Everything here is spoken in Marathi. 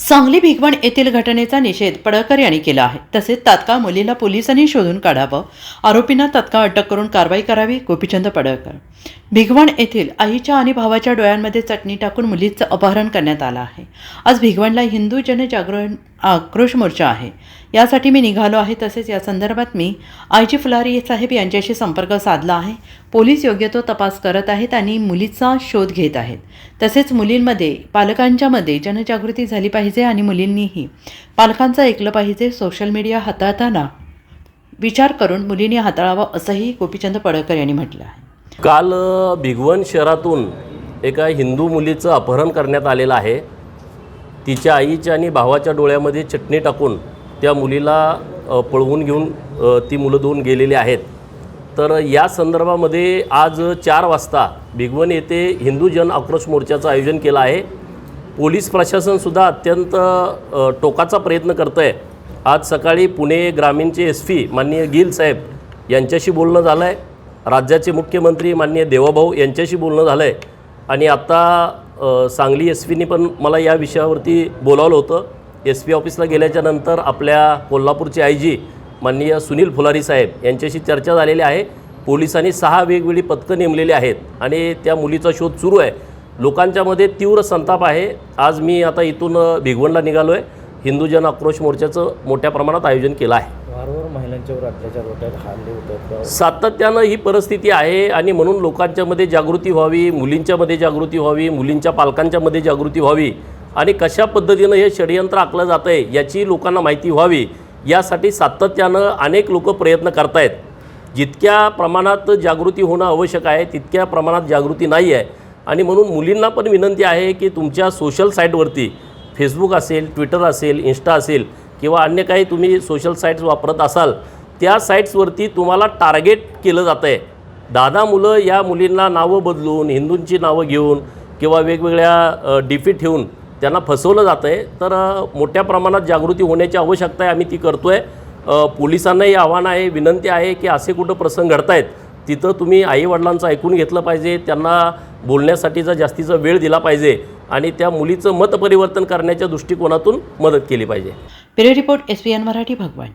सांगली भिगवण येथील घटनेचा निषेध पडळकर यांनी केला आहे. तसेच तात्काळ मुलीला पोलिसांनी शोधून काढावं, आरोपींना तात्काळ अटक करून कारवाई करावी. गोपीचंद पडळकर. भिगवण येथील आईच्या आणि भावाच्या डोळ्यांमध्ये चटणी टाकून मुलीचं अपहरण करण्यात आलं आहे. आज भिगवणला हिंदू जनजागरण आक्रोश मोर्चा आहे, यासाठी मी निघालो आहे. तसेच या संदर्भात मी आयजी फुलारी साहेब यांच्याशी संपर्क साधला आहे. पोलीस योग्य तो तपास करत आहेत आणि मुलीचा शोध घेत आहेत. तसेच मुलींमध्ये पालकांच्यामध्ये जनजागृती झाली पाहिजे आणि मुलींनीही पालकांचं ऐकलं पाहिजे. सोशल मीडिया हाताळताना विचार करून मुलींनी हाताळावा, असंही गोपीचंद पडळकर यांनी म्हटलं आहे. काल भिगवण शहरातून एका हिंदू मुलीचं अपहरण करण्यात आलेलं आहे. तिच्या आईच्या आणि भावाच्या डोळ्यामध्ये चटणी टाकून त्या मुलीला पळवून घेऊन ती मुलं दोन गेलेली आहेत. तर या संदर्भामध्ये आज 4 वाजता भिगवण येथे हिंदू जन आक्रोश मोर्चाचं आयोजन केलं आहे. पोलीस प्रशासनसुद्धा अत्यंत टोकाचा प्रयत्न करतं आहे. आज सकाळी पुणे ग्रामीणचे SP माननीय गिल साहेब यांच्याशी बोलणं झालं आहे. राज्याचे मुख्यमंत्री माननीय देवाभाऊ यांच्याशी बोलणं झालं आहे. आणि आत्ता सांगली SPनी पण मला या विषयावरती बोलावलं होतं. SP ऑफिसला गेल्याच्यानंतर आपल्या कोल्हापूरचे IG माननीय सुनील फुलारी साहेब यांच्याशी चर्चा झालेली आहे. पोलिसांनी 6 वेगवेगळी पथकं नेमलेली आहेत आणि त्या मुलीचा शोध सुरू आहे. लोकांच्यामध्ये तीव्र संताप आहे. आज मी आता इथून भिगवणला निघालो आहे. हिंदू जन आक्रोश मोर्चाचं मोठ्या प्रमाणात आयोजन केलं आहे. वारंवार महिलांच्यावर अत्याचार होतात, हल्ले होतात, सातत्यानं ही परिस्थिती आहे आणि म्हणून लोकांच्यामध्ये जागृती व्हावी, मुलींच्यामध्ये जागृती व्हावी, मुलींच्या पालकांच्यामध्ये जागृती व्हावी आणि कशा पद्धतीनं हे षडयंत्र आखलं जातं आहे याची लोकांना माहिती व्हावी, यासाठी सातत्यानं अनेक लोक प्रयत्न करत आहेत. जितक्या प्रमाणात जागृती होणं आवश्यक आहे तितक्या प्रमाणात जागृती नाही आहे. आणि म्हणून मुलींना पण विनंती आहे की तुमच्या सोशल साईटवरती फेसबुक असेल, ट्विटर असेल, इंस्टा असेल किंवा अन्य काही तुम्ही सोशल साईट्स वापरत असाल, त्या साईट्सवरती तुम्हाला टार्गेट केलं जातं आहे. 10 मुलं या मुलींना नावं बदलून, हिंदूंची नावं घेऊन किंवा वेगवेगळ्या डीपी ठेवून त्यांना फसवलं जातं आहे. तर मोठ्या प्रमाणात जागृती होण्याची आवश्यकता आहे. आम्ही ती करतो आहे. पोलिसांनाही आव्हान आहे, विनंती आहे की असे कुठं प्रसंग घडत आहेत तिथं तुम्ही आईवडिलांचं ऐकून घेतलं पाहिजे, त्यांना बोलण्यासाठीचा जास्तीचा वेळ दिला पाहिजे आणि त्या मुलीचं मतपरिवर्तन करण्याच्या दृष्टिकोनातून मदत केली पाहिजे. ब्युरो रिपोर्ट SBN मराठी, भगवान.